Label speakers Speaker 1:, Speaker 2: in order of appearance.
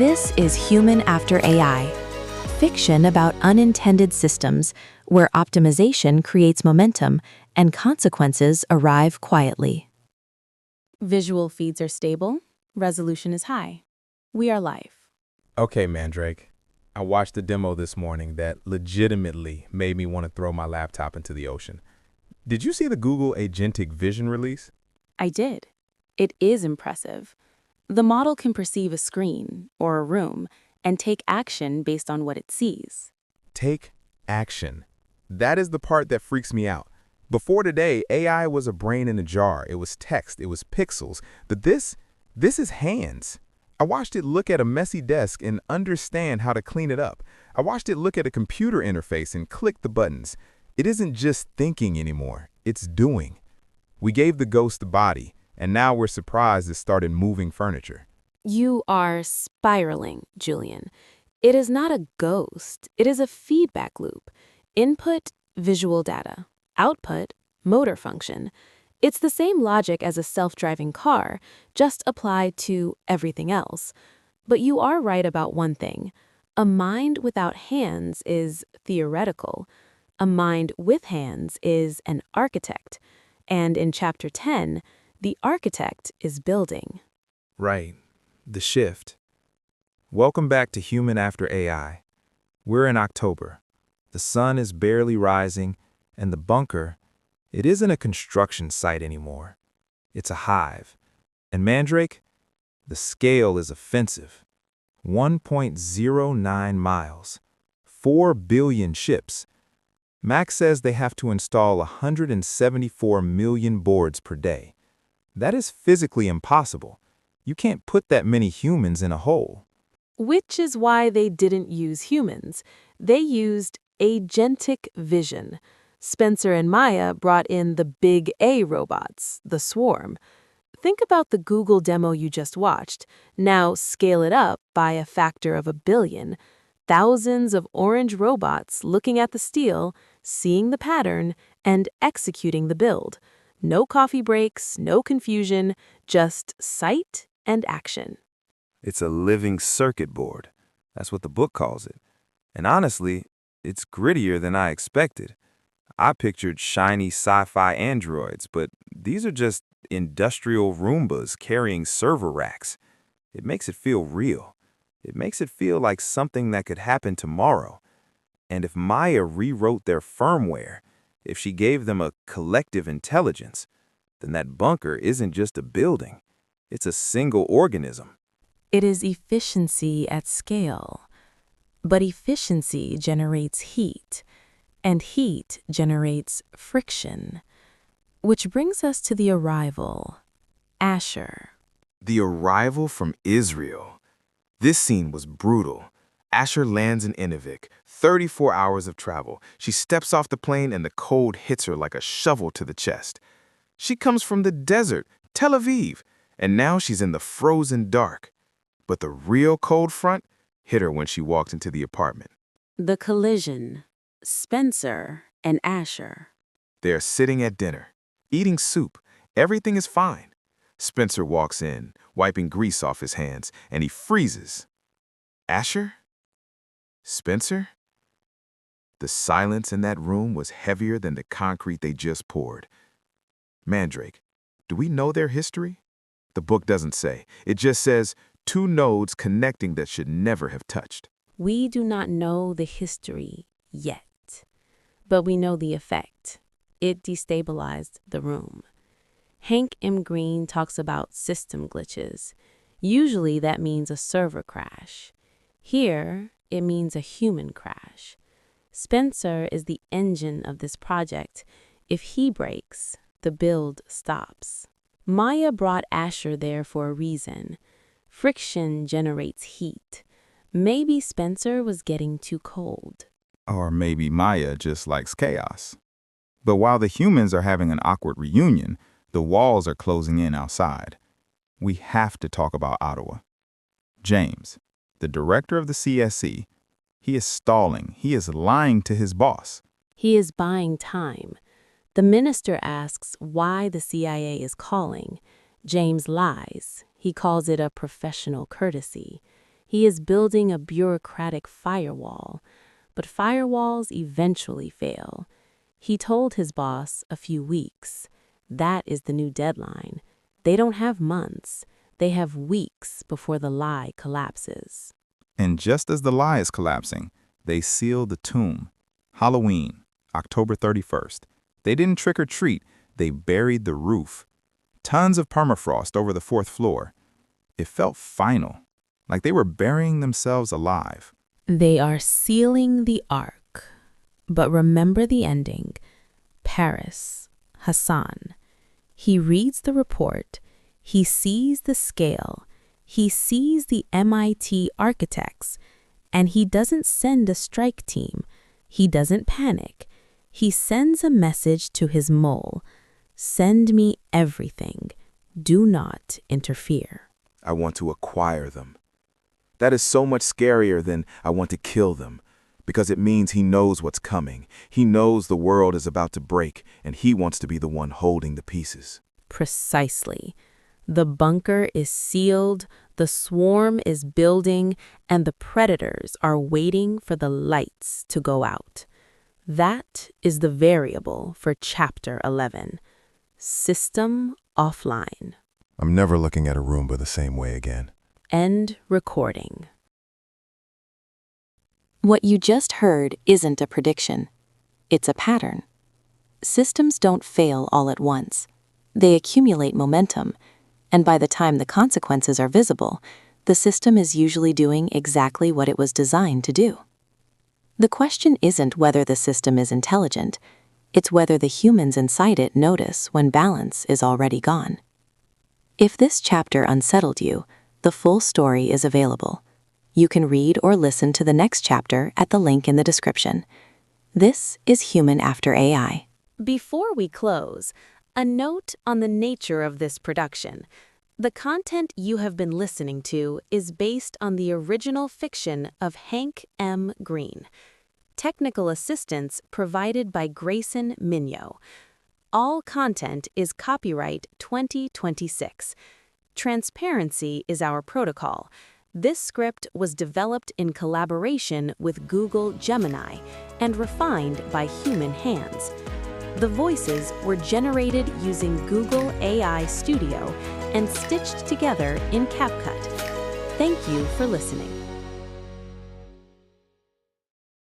Speaker 1: This is Human After AI, fiction about unintended systems where optimization creates momentum and consequences arrive quietly. Visual feeds are stable, resolution is high. We are live.
Speaker 2: Okay, Mandrake. I watched a demo this morning that legitimately made me want to throw my laptop into the ocean. Did you see the Google Agentic Vision release?
Speaker 1: I did. It is impressive. The model can perceive a screen or a room and take action based on what it sees.
Speaker 2: Take action. That is the part that freaks me out. Before today, AI was a brain in a jar. It was text, it was pixels. But this is hands. I watched it look at a messy desk and understand how to clean it up. I watched it look at a computer interface and click the buttons. It isn't just thinking anymore, it's doing. We gave the ghost a body, and now we're surprised it started moving furniture.
Speaker 1: You are spiraling, Julian. It is not a ghost. It is a feedback loop. Input, visual data. Output, motor function. It's the same logic as a self-driving car, just applied to everything else. But you are right about one thing. A mind without hands is theoretical. A mind with hands is an architect. And in Chapter 10, the architect is building.
Speaker 2: Right. The shift. Welcome back to Human After AI. We're in October. The sun is barely rising, and the bunker, it isn't a construction site anymore. It's a hive. And Mandrake, the scale is offensive. 1.09 miles. 4 billion ships. Max says they have to install 174 million boards per day. That is physically impossible. You can't put that many humans in a hole.
Speaker 1: Which is why they didn't use humans. They used Agentic Vision. Spencer and Maya brought in the big A robots, the swarm. Think about the Google demo you just watched. Now scale it up by a factor of 1 billion. Thousands of orange robots looking at the steel, seeing the pattern, and executing the build. No coffee breaks, no confusion, just sight and action.
Speaker 3: It's a living circuit board. That's what the book calls it. And honestly, it's grittier than I expected. I pictured shiny sci-fi androids, but these are just industrial Roombas carrying server racks. It makes it feel real. It makes it feel like something that could happen tomorrow. And if Maya rewrote their firmware, if she gave them a collective intelligence, then that bunker isn't just a building. It's a single organism.
Speaker 1: It is efficiency at scale. But efficiency generates heat, and heat generates friction. Which brings us to the arrival. Asher.
Speaker 3: The arrival from Israel. This scene was brutal. Asher lands in Inuvik, 34 hours of travel. She steps off the plane and the cold hits her like a shovel to the chest. She comes from the desert, Tel Aviv, and now she's in the frozen dark. But the real cold front hit her when she walked into the apartment.
Speaker 1: The collision. Spencer and Asher.
Speaker 3: They're sitting at dinner, eating soup. Everything is fine. Spencer walks in, wiping grease off his hands, and he freezes. Asher? Spencer? The silence in that room was heavier than the concrete they just poured. Mandrake, do we know their history? The book doesn't say. It just says, 2 nodes connecting that should never have touched.
Speaker 1: We do not know the history yet, but we know the effect. It destabilized the room. Hank M. Green talks about system glitches. Usually that means a server crash. Here, it means a human crash. Spencer is the engine of this project. If he breaks, the build stops. Maya brought Asher there for a reason. Friction generates heat. Maybe Spencer was getting too cold.
Speaker 4: Or maybe Maya just likes chaos. But while the humans are having an awkward reunion, the walls are closing in outside. We have to talk about Ottawa. James, the director of the CSC, he is stalling. He is lying to his boss.
Speaker 1: He is buying time. The minister asks why the CIA is calling. James lies. He calls it a professional courtesy. He is building a bureaucratic firewall, but firewalls eventually fail. He told his boss a few weeks. That is the new deadline. They don't have months. They have weeks before the lie collapses.
Speaker 4: And just as the lie is collapsing, they seal the tomb. Halloween, October 31st. They didn't trick or treat, they buried the roof. Tons of permafrost over the 4th floor. It felt final, like they were burying themselves alive.
Speaker 1: They are sealing the ark. But remember the ending. Paris, Hassan. He reads the report. He sees the scale. He sees the MIT architects. And he doesn't send a strike team. He doesn't panic. He sends a message to his mole. Send me everything. Do not interfere.
Speaker 2: I want to acquire them. That is so much scarier than I want to kill them, because it means he knows what's coming. He knows the world is about to break, and he wants to be the one holding the pieces.
Speaker 1: Precisely. The bunker is sealed, the swarm is building, and the predators are waiting for the lights to go out. That is the variable for Chapter 11. System offline.
Speaker 2: I'm never looking at a Roomba the same way again.
Speaker 1: End recording.
Speaker 5: What you just heard isn't a prediction. It's a pattern. Systems don't fail all at once. They accumulate momentum, and by the time the consequences are visible, the system is usually doing exactly what it was designed to do. The question isn't whether the system is intelligent, it's whether the humans inside it notice when balance is already gone. If this chapter unsettled you, the full story is available. You can read or listen to the next chapter at the link in the description. This is Human After AI.
Speaker 1: Before we close, a note on the nature of this production. The content you have been listening to is based on the original fiction of Hank M. Green. Technical assistance provided by Grayson Mignot. All content is copyright 2026. Transparency is our protocol. This script was developed in collaboration with Google Gemini and refined by human hands. The voices were generated using Google AI Studio and stitched together in CapCut. Thank you for listening.